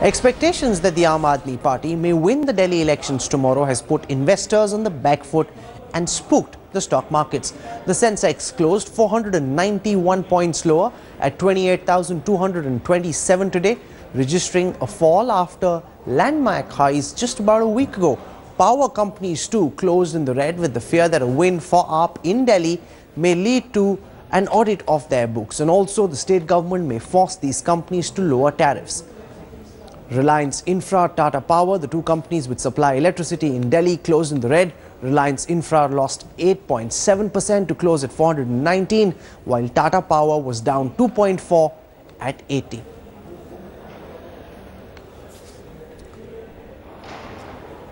Expectations that the Aam Aadmi Party may win the Delhi elections tomorrow has put investors on the back foot and spooked the stock markets. The Sensex closed 491 points lower at 28,227 today, registering a fall after landmark highs just about a week ago. Power companies too closed in the red, with the fear that a win for AAP in Delhi may lead to an audit of their books, and also the state government may force these companies to lower tariffs. Reliance Infra, Tata Power, the two companies which supply electricity in Delhi, closed in the red. Reliance Infra lost 8.7% to close at 419, while Tata Power was down 2.4 at 80.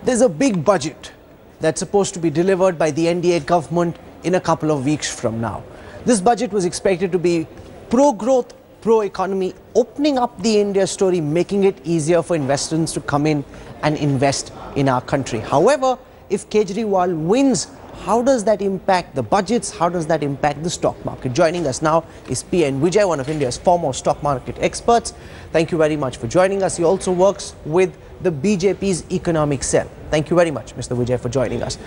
There's a big budget that's supposed to be delivered by the NDA government in a couple of weeks from now. This budget was expected to be pro-growth, pro-economy, opening up the India story, making it easier for investors to come in and invest in our country. However, if Kejri-Wall wins, how does that impact the budgets? How does that impact the stock market? Joining us now is P.N. Vijay, one of India's foremost stock market experts. Thank you very much for joining us. He also works with the BJP's economic cell. Thank you very much, Mr. Vijay, for joining us.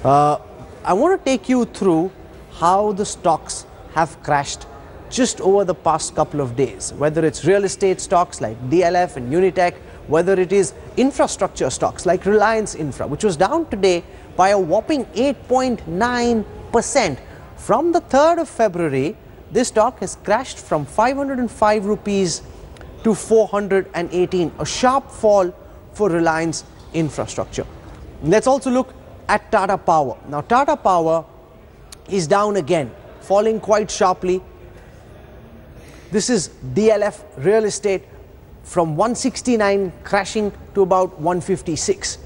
I want to take you through how the stocks have crashed just over the past couple of days, whether it's real estate stocks like DLF and Unitech, whether it is infrastructure stocks like Reliance Infra, which was down today by a whopping 8.9%. From the 3rd of February, this stock has crashed from 505 rupees to 418, a sharp fall for Reliance Infrastructure. Let's also look at Tata Power. Now, Tata Power is down again, falling quite sharply. This is DLF Real Estate, from 169 crashing to about 156.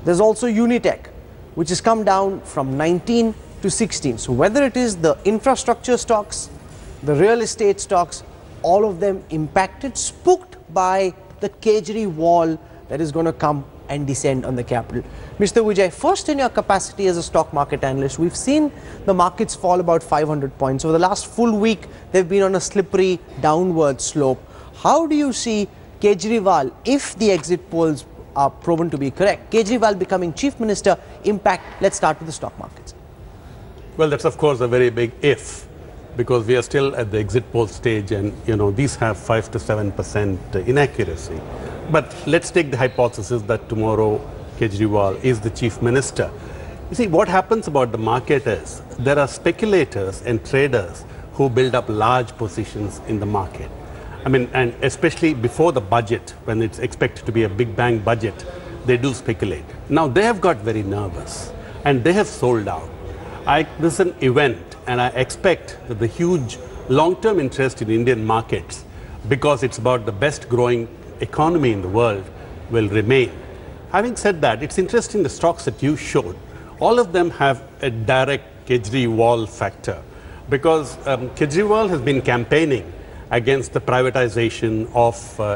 There's also Unitech, which has come down from 19 to 16. So whether it is the infrastructure stocks, the real estate stocks, all of them impacted, spooked by the Kejri-Wall that is going to come and descend on the capital. Mr. Vijay, first, in your capacity as a stock market analyst, we've seen the markets fall about 500 points. Over the last full week, they've been on a slippery downward slope. How do you see Kejri-Wall, if the exit polls are proven to be correct, Kejri-Wall becoming chief minister, impact? Let's start with the stock markets. Well, that's of course a very big if, because we are still at the exit poll stage, and these have 5 to 7% inaccuracy. But let's take the hypothesis that tomorrow Kejri-Wall is the chief minister. You see, what happens about the market is there are speculators and traders who build up large positions in the market. I mean, and especially before the budget, when it's expected to be a big bang budget, they do speculate. Now, they have got very nervous and they have sold out. This is an event, and I expect that the huge long-term interest in Indian markets, because it's about the best growing economy in the world, will remain. Having said that, it's interesting, the stocks that you showed, all of them have a direct Kejri-Wall factor, because Kejri-Wall has been campaigning against the privatization of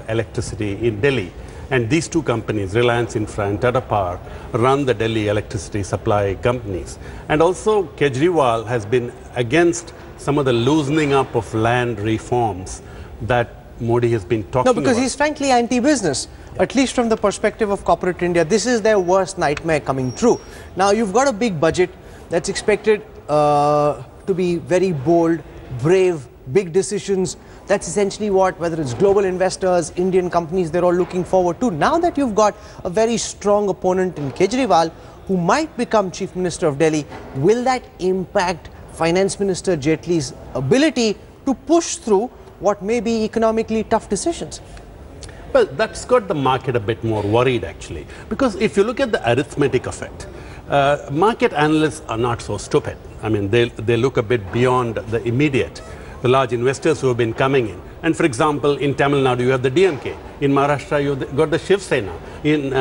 electricity in Delhi. And these two companies, Reliance Infra and Tata Power, run the Delhi electricity supply companies. And also Kejri-Wall has been against some of the loosening up of land reforms that Modi has been talking about. No, because he's frankly anti-business, at least from the perspective of corporate India. This is their worst nightmare coming true. Now, you've got a big budget that's expected to be very bold, brave, big decisions. That's essentially what, whether it's global investors, Indian companies, they're all looking forward to. Now that you've got a very strong opponent in Kejri-Wall, who might become chief minister of Delhi, will that impact Finance Minister Jaitley's ability to push through what may be economically tough decisions? Well, that's got the market a bit more worried, actually, because if you look at the arithmetic effect, market analysts are not so stupid. I mean, they look a bit beyond the immediate. The large investors who have been coming in. And for example, in Tamil Nadu, you have the DMK. In Maharashtra, you've got the Shiv Sena. In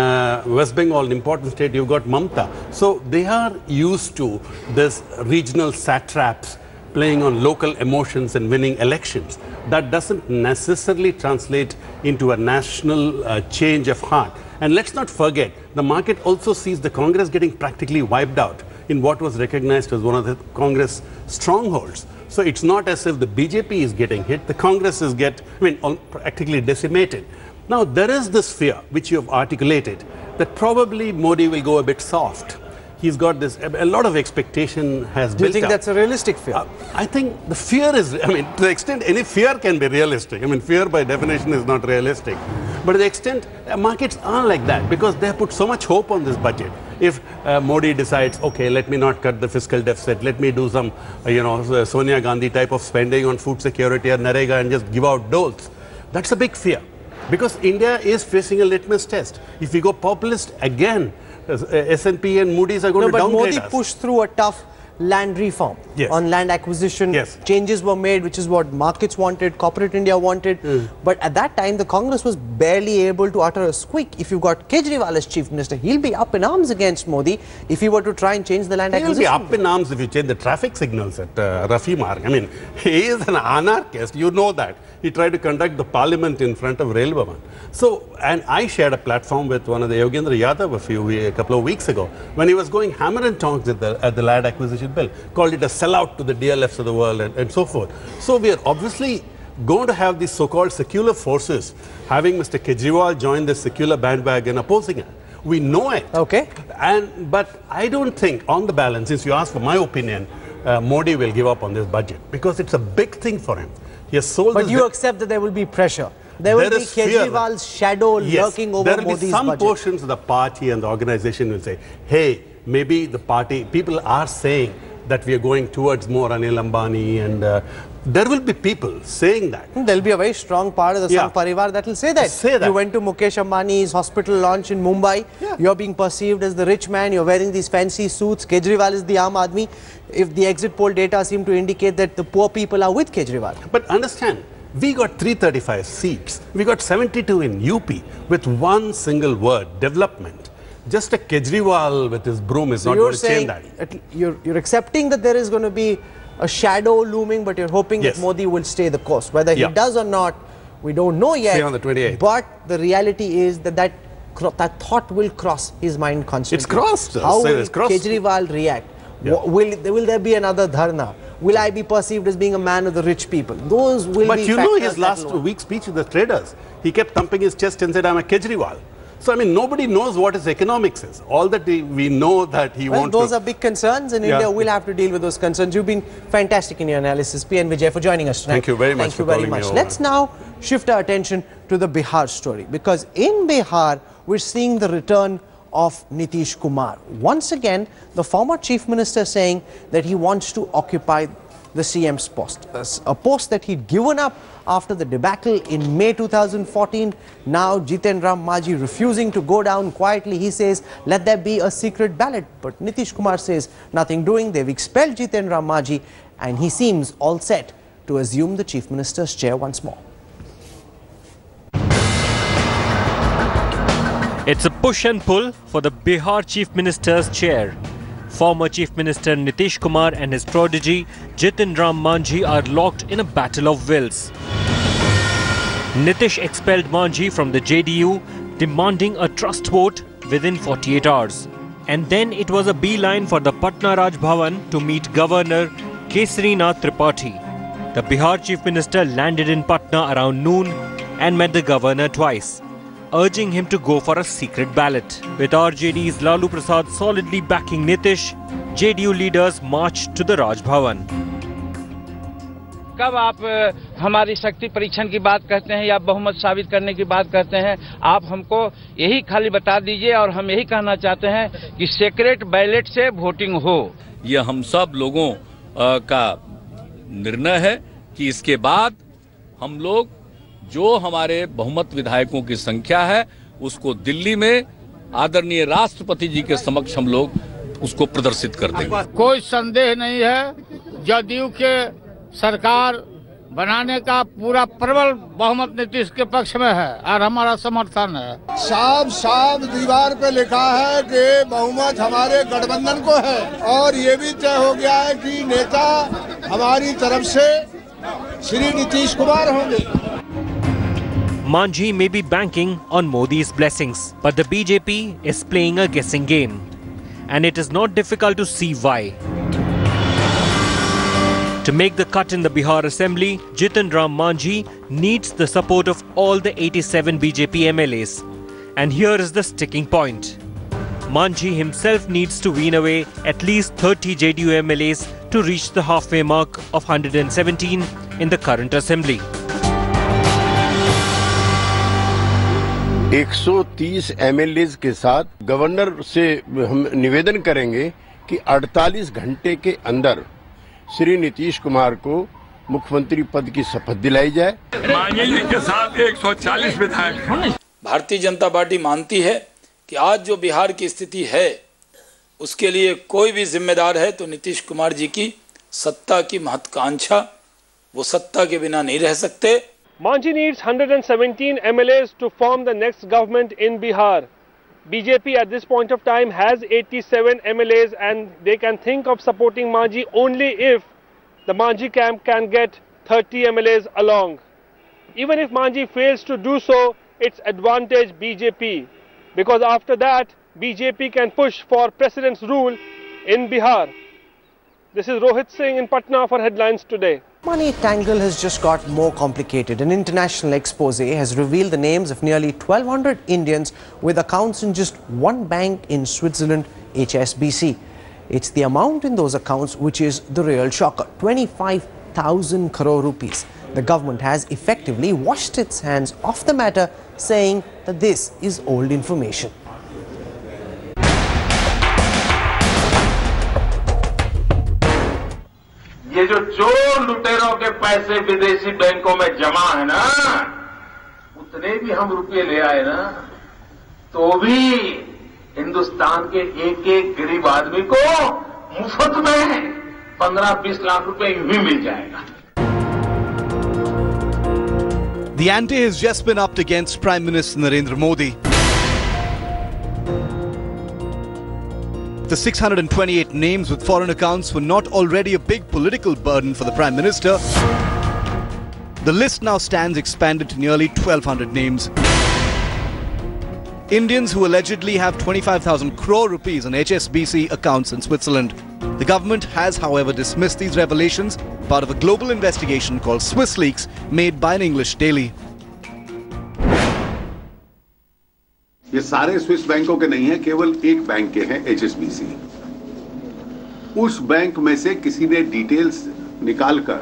West Bengal, an important state, you've got Mamta. So they are used to this regional satraps playing on local emotions and winning elections. That doesn't necessarily translate into a national change of heart. And let's not forget, the market also sees the Congress getting practically wiped out in what was recognized as one of the Congress strongholds. So it's not as if the BJP is getting hit, the Congress is practically decimated. Now, there is this fear, which you have articulated, that probably Modi will go a bit soft. He's got this, a lot of expectation has built up. Do you think that's a realistic fear? I think the fear is, I mean, to the extent any fear can be realistic. I mean, fear by definition is not realistic. But to the extent, markets are like that because they have put so much hope on this budget. If Modi decides, okay, let me not cut the fiscal deficit, let me do some, Sonia Gandhi type of spending on food security or Narega and just give out doles, that's a big fear. Because India is facing a litmus test. If we go populist again, S&P and Moody's are going to downgrade us. But Modi pushed through a tough land reform on land acquisition. Changes were made, which is what markets wanted, corporate India wanted. But at that time, the Congress was barely able to utter a squeak. If you got Kejri-Wall as chief minister, he'll be up in arms against Modi if he were to try and change the land acquisition. He'll be up in arms if you change the traffic signals at Rafi Marg. I mean, he is an anarchist, you know that. He tried to conduct the parliament in front of Rail Bhavan. So, and I shared a platform with one of the Yogendra Yadav a couple of weeks ago when he was going hammer and tongs at the land acquisition bill, called it a sellout to the DLFs of the world and so forth. So we are obviously going to have these so-called secular forces having Mr. Kejri-Wall join the secular bandwagon opposing it. We know it. Okay. But I don't think, on the balance, since you asked for my opinion, Modi will give up on this budget because it's a big thing for him. He has sold. But you accept that there will be pressure. There will be Kejri-Wall's shadow lurking over Modi's budget. There will be some portions of the party and the organization will say, hey, maybe the party, people are saying that we are going towards more Anil Ambani, and there will be people saying that. There will be a very strong part of the Sangh Parivar that will say that. You went to Mukesh Ambani's hospital launch in Mumbai. You're being perceived as the rich man. You're wearing these fancy suits. Kejriwal is the Aam Aadmi. If the exit poll data seem to indicate that the poor people are with Kejriwal. But understand, we got 335 seats. We got 72 in UP with one single word, development. Just a Kejriwal with his broom is not going to change that. You're accepting that there is going to be a shadow looming, but you're hoping that Modi will stay the course. Whether he does or not, we don't know yet. Say on the 28th. But the reality is that thought will cross his mind constantly. It's crossed. How will Kejriwal react? Will there be another dharna? Will I be perceived as being a man of the rich people? Those will be But you know his last week's speech with the traders. He kept thumping his chest and said, I'm a Kejriwal. So, I mean, nobody knows what his economics is. All that we know that he wants those are big concerns, and India will have to deal with those concerns. You've been fantastic in your analysis. P.N. Vijay, for joining us tonight. Thank you very much. Thank you very much. Let's now shift our attention to the Bihar story, because in Bihar, we're seeing the return of Nitish Kumar. Once again, the former chief minister saying that he wants to occupy the CM's post, a post that he'd given up after the debacle in May 2014. Now Jiten Ram Manjhi refusing to go down quietly. He says, let there be a secret ballot. But Nitish Kumar says, nothing doing. They've expelled Jiten Ram Manjhi, and he seems all set to assume the chief minister's chair once more. It's a push and pull for the Bihar chief minister's chair. Former Chief Minister Nitish Kumar and his prodigy Jiten Ram Manjhi are locked in a battle of wills. Nitish expelled Manjhi from the JDU, demanding a trust vote within 48 hours. And then it was a beeline for the Patna Raj Bhavan to meet Governor Kejri-Nath Tripathi. The Bihar Chief Minister landed in Patna around noon and met the governor twice, urging him to go for a secret ballot. With RJD's Lalu Prasad solidly backing Nitish, JDU leaders marched to the Raj Bhavan. कब आप हमारी शक्ति परीक्षण की बात करते हैं या बहुमत साबित करने की बात करते हैं? आप हमको यही खाली बता दीजिए, और हम यही कहना चाहते हैं कि सीक्रेट बैलेट से वोटिंग हो। यह हम सब लोगों का निर्णय है कि इसके बाद हम लोग जो हमारे बहुमत विधायकों की संख्या है उसको दिल्ली में आदरणीय राष्ट्रपति जी के समक्ष हम लोग उसको प्रदर्शित कर देंगे। कोई संदेह नहीं है, जदयू के सरकार बनाने का पूरा प्रबल बहुमत नीतीश के पक्ष में है और हमारा समर्थन है। साफ दीवार पे लिखा है कि बहुमत हमारे गठबंधन को है, और ये भी तय हो गया है कि नेता हमारी तरफ से श्री नीतीश कुमार होंगे। Manjhi may be banking on Modi's blessings, but the BJP is playing a guessing game. And it is not difficult to see why. To make the cut in the Bihar Assembly, Jitan Ram Manjhi needs the support of all the 87 BJP MLAs. And here is the sticking point. Manjhi himself needs to wean away at least 30 JDU MLAs to reach the halfway mark of 117 in the current assembly. 130 MLAs के साथ governor से हम निवेदन करेंगे कि 48 घंटे के अंदर श्री नीतीश कुमार को मुख्यमंत्री पद की शपथ दिलाई जाए। मांझी जी के साथ 140 विधायक। भारतीय जनता पार्टी मानती है कि आज जो बिहार की स्थिति है उसके लिए कोई भी जिम्मेदार है तो नीतीश कुमार जी की सत्ता की महत्वाकांक्षा, वो सत्ता के बिना नहीं रह सकते। Manjhi needs 117 MLAs to form the next government in Bihar. BJP at this point of time has 87 MLAs and they can think of supporting Manjhi only if the Manjhi camp can get 30 MLAs along. Even if Manjhi fails to do so, it's advantage BJP, because after that BJP can push for president's rule in Bihar. This is Rohit Singh in Patna for Headlines Today. Money tangle has just got more complicated. An international expose has revealed the names of nearly 1,200 Indians with accounts in just one bank in Switzerland, HSBC. It's the amount in those accounts which is the real shocker, 25,000 crore rupees. The government has effectively washed its hands off the matter, saying that this is old information. ये जो चोर लुटेरों के पैसे विदेशी बैंकों में जमा है ना, उतने भी हम रुपये ले आए ना, तो भी हिंदुस्तान के एक एक गरीब आदमी को मुफ्त में 15-20 लाख रुपए यूं ही मिल जाएगा। The ante has just been upped against Prime Minister Narendra Modi. The 628 names with foreign accounts were not already a big political burden for the Prime Minister. The list now stands expanded to nearly 1,200 names. Indians who allegedly have 25,000 crore rupees on HSBC accounts in Switzerland. The government has, however, dismissed these revelations, part of a global investigation called Swiss Leaks, made by an English daily. ये सारे Swiss बैंकों के नहीं है, केवल एक bank के हैं, HSBC। उस बैंक में से किसी ने डिटेल्स निकालकर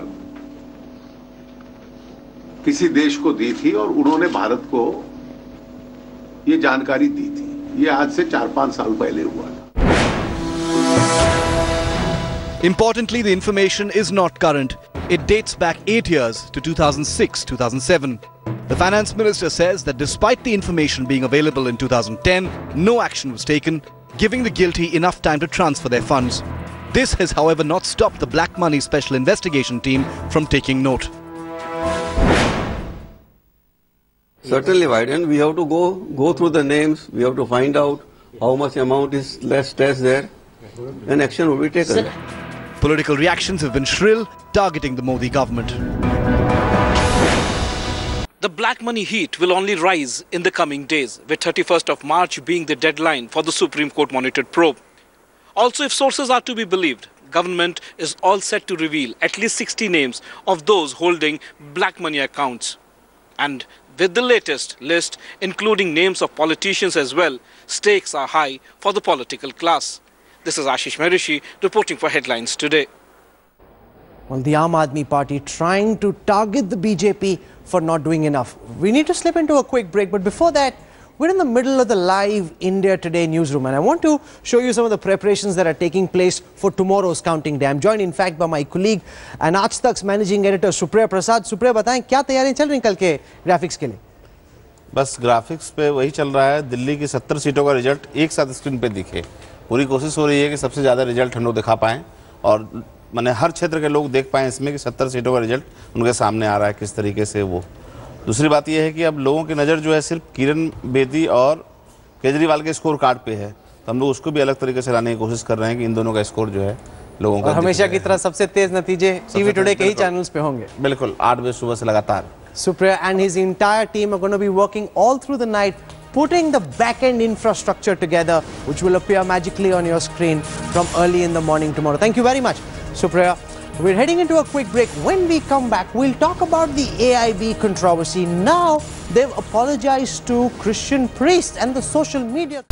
किसी देश को दी थी और उन्होंने भारत को ये जानकारी दी थी। ये आज से 4-5 साल पहले हुआ था। Importantly, the information is not current. It dates back 8 years to 2006-2007. The finance minister says that despite the information being available in 2010, no action was taken, giving the guilty enough time to transfer their funds. This has, however, not stopped the Black Money Special Investigation Team from taking note. Certainly, Biden, we have to go through the names, we have to find out how much amount is less there, and action will be taken. Political reactions have been shrill, targeting the Modi government. The black money heat will only rise in the coming days, with 31st of March being the deadline for the Supreme Court monitored probe. Also, if sources are to be believed, government is all set to reveal at least 60 names of those holding black money accounts. And with the latest list, including names of politicians as well, stakes are high for the political class. This is Ashish Maharishi reporting for Headlines Today. Well, the Aam Aadmi Party trying to target the BJP for not doing enough. We need to slip into a quick break, but before that, we're in the middle of the live India Today newsroom, and I want to show you some of the preparations that are taking place for tomorrow's counting day. I'm joined, in fact, by my colleague and Aaj Tak's managing editor, Supriya Prasad. Supriya, बताएं क्या तैयारियां चल रही हैं कल के graphics के लिए? बस ग्राफिक्स पे वही चल रहा है, दिल्ली की 70 सीटों का रिजल्ट एक साथ स्क्रीन पे दिखे। पूरी कोशिश हो रही है कि सबसे ज़्यादा रिजल्ट हम लोग दिखा पाएँ और मैंने हर क्षेत्र के लोग देख पाएँ इसमें कि 70 सीटों का रिजल्ट उनके सामने आ रहा है किस तरीके से वो। दूसरी बात यह है कि अब लोगों की नज़र जो है सिर्फ किरण बेदी और केजरीवाल के स्कोर कार्ड पे है, तो हम लोग उसको भी अलग तरीके से लाने की कोशिश कर रहे हैं कि इन दोनों का स्कोर जो है लोगों का हमेशा की तरह सबसे तेज नतीजे टीवी टुडे के ही चैनल्स पे होंगे। बिल्कुल 8 बजे सुबह से लगातार। Supriya and his entire team are going to be working all through the night, putting the back-end infrastructure together, which will appear magically on your screen from early in the morning tomorrow. Thank you very much, Supriya. We're heading into a quick break. When we come back, we'll talk about the AIB controversy. Now, they've apologized to Christian priests and the social media.